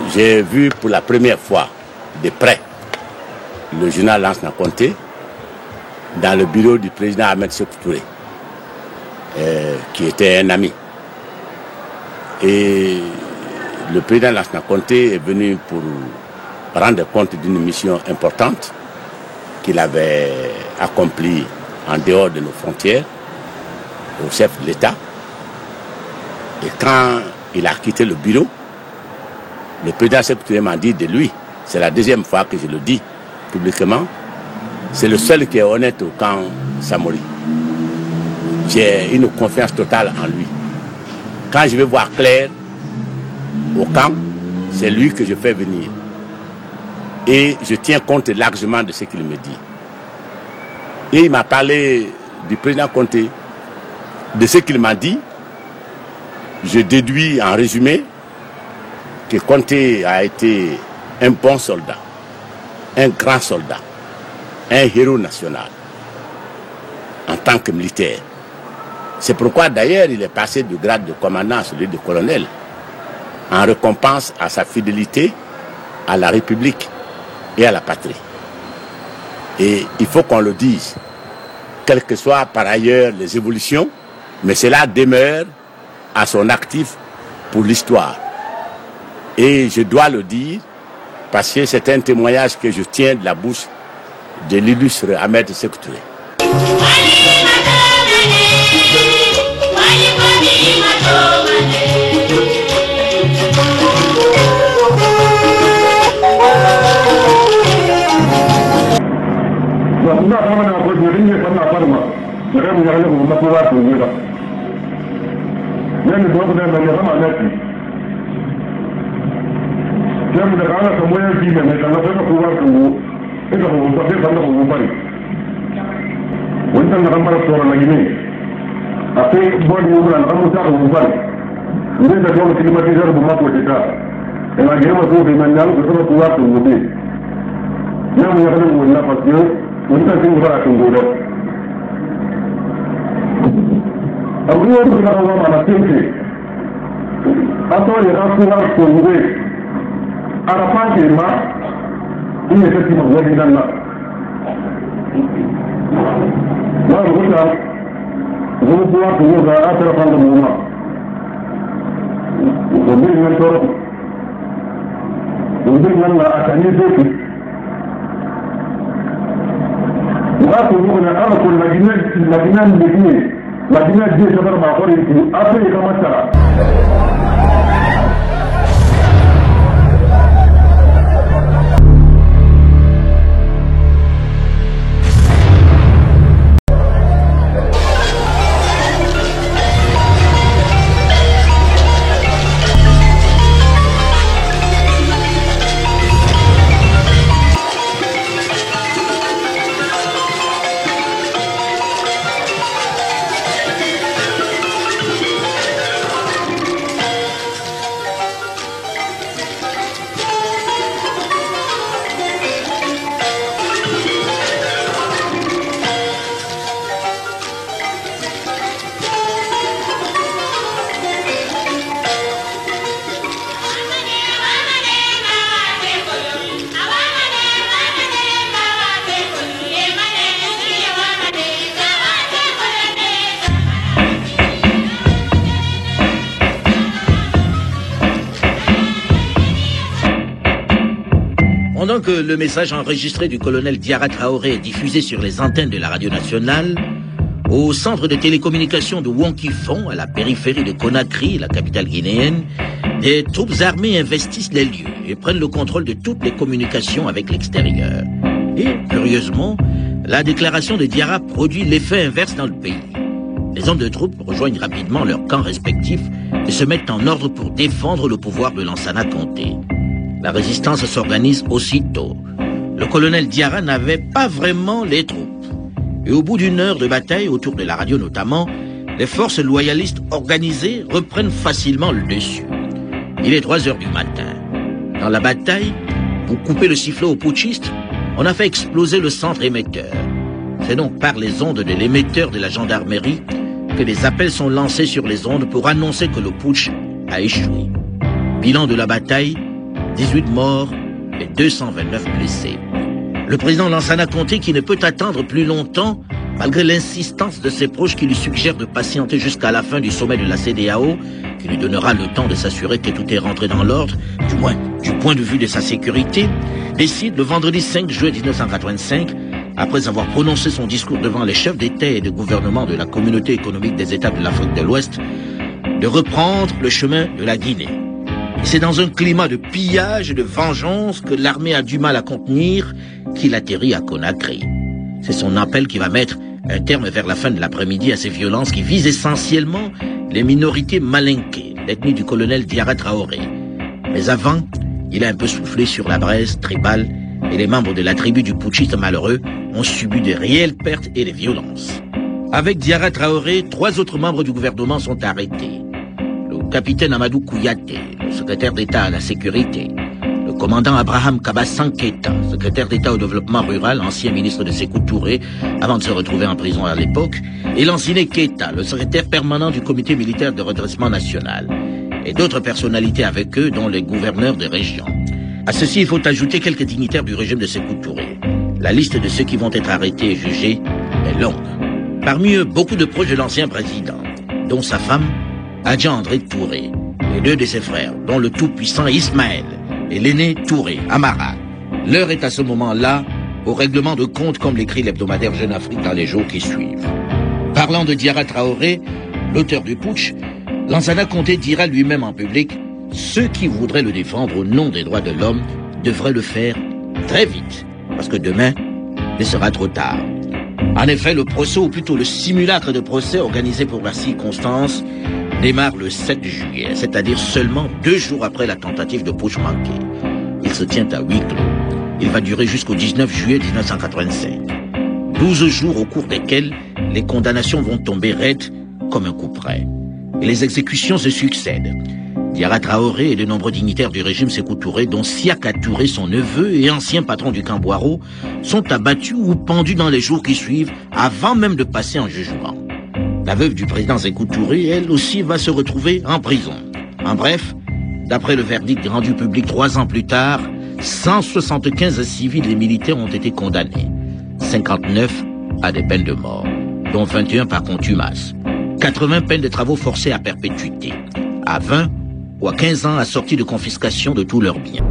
j'ai vu pour la première fois de près le journal Lansana Conté dans le bureau du président Ahmed Sékou Touré, qui était un ami. Et le président Lansana Conté est venu pour rendre compte d'une mission importante qu'il avait accomplie en dehors de nos frontières au chef de l'État. Et quand il a quitté le bureau, le président Sékou Touré m'a dit de lui, c'est la deuxième fois que je le dis publiquement, c'est le seul qui est honnête au camp Samori. J'ai une confiance totale en lui. Quand je vais voir clair au camp, c'est lui que je fais venir. Et je tiens compte largement de ce qu'il me dit. Et il m'a parlé du président Conté, de ce qu'il m'a dit. Je déduis en résumé que Conté a été un bon soldat, un grand soldat, un héros national en tant que militaire. C'est pourquoi d'ailleurs il est passé du grade de commandant à celui de colonel en récompense à sa fidélité à la République et à la patrie. Et il faut qu'on le dise, quelles que soient par ailleurs les évolutions, mais cela demeure à son actif pour l'histoire. Et je dois le dire parce que c'est un témoignage que je tiens de la bouche de l'illustre Ahmed Sékou Touré. Pendant que le message enregistré du colonel Diarra Traoré est diffusé sur les antennes de la radio nationale, au centre de télécommunications de Wonkifon, à la périphérie de Conakry, la capitale guinéenne, des troupes armées investissent les lieux et prennent le contrôle de toutes les communications avec l'extérieur. Et, curieusement, la déclaration de Diarra produit l'effet inverse dans le pays. Les hommes de troupes rejoignent rapidement leurs camps respectifs et se mettent en ordre pour défendre le pouvoir de Lansana Conté. La résistance s'organise aussitôt. Le colonel Diarra n'avait pas vraiment les troupes. Et au bout d'une heure de bataille, autour de la radio notamment, les forces loyalistes organisées reprennent facilement le dessus. Il est 3 heures du matin. Dans la bataille, pour couper le sifflet aux putschistes, on a fait exploser le centre émetteur. C'est donc par les ondes de l'émetteur de la gendarmerie que les appels sont lancés sur les ondes pour annoncer que le putsch a échoué. Bilan de la bataille, 18 morts et 229 blessés. Le président Lansana Conté, qui ne peut attendre plus longtemps, malgré l'insistance de ses proches qui lui suggèrent de patienter jusqu'à la fin du sommet de la CEDEAO, qui lui donnera le temps de s'assurer que tout est rentré dans l'ordre, du moins du point de vue de sa sécurité, décide le vendredi 5 juillet 1985, après avoir prononcé son discours devant les chefs d'État et de gouvernement de la Communauté économique des États de l'Afrique de l'Ouest, de reprendre le chemin de la Guinée. Et c'est dans un climat de pillage et de vengeance que l'armée a du mal à contenir qu'il atterrit à Conakry. C'est son appel qui va mettre un terme vers la fin de l'après-midi à ces violences qui visent essentiellement les minorités malinquées, l'ethnie du colonel Diarra Traoré. Mais avant, il a un peu soufflé sur la braise tribale et les membres de la tribu du putschiste malheureux ont subi de réelles pertes et des violences. Avec Diarra Traoré, 3 autres membres du gouvernement sont arrêtés. Le capitaine Amadou Kouyaté, le secrétaire d'État à la sécurité, le commandant Abraham Kabassan Keita, secrétaire d'État au développement rural, ancien ministre de Sékou Touré, avant de se retrouver en prison à l'époque, et Lansana Keita, le secrétaire permanent du comité militaire de redressement national, et d'autres personnalités avec eux, dont les gouverneurs des régions. À ceci, il faut ajouter quelques dignitaires du régime de Sékou Touré. La liste de ceux qui vont être arrêtés et jugés est longue. Parmi eux, beaucoup de proches de l'ancien président, dont sa femme, Adja André Touré, et 2 de ses frères, dont le tout-puissant Ismaël, et l'aîné Touré, Amara. L'heure est à ce moment-là au règlement de compte, comme l'écrit l'hebdomadaire Jeune Afrique dans les jours qui suivent. Parlant de Diarra Traoré, l'auteur du putsch, Lansana Conté dira lui-même en public « Ceux qui voudraient le défendre au nom des droits de l'homme devraient le faire très vite, parce que demain, il sera trop tard. » En effet, le procès, ou plutôt le simulacre de procès organisé pour la circonstance, démarre le 7 juillet, c'est-à-dire seulement 2 jours après la tentative de putsch manquée. Il se tient à huis clos. Il va durer jusqu'au 19 juillet 1985. 12 jours au cours desquels les condamnations vont tomber raides comme un coup près. Et les exécutions se succèdent. Diarra Traoré et de nombreux dignitaires du régime Sékou Touré, dont Siaka Touré, son neveu et ancien patron du camp Boiro, sont abattus ou pendus dans les jours qui suivent avant même de passer en jugement. La veuve du président Sékou Touré, elle aussi, va se retrouver en prison. En bref, d'après le verdict rendu public 3 ans plus tard, 175 civils et militaires ont été condamnés. 59 à des peines de mort, dont 21 par contumace. 80 peines de travaux forcés à perpétuité. À 20 ou à 15 ans assorties de confiscation de tous leurs biens.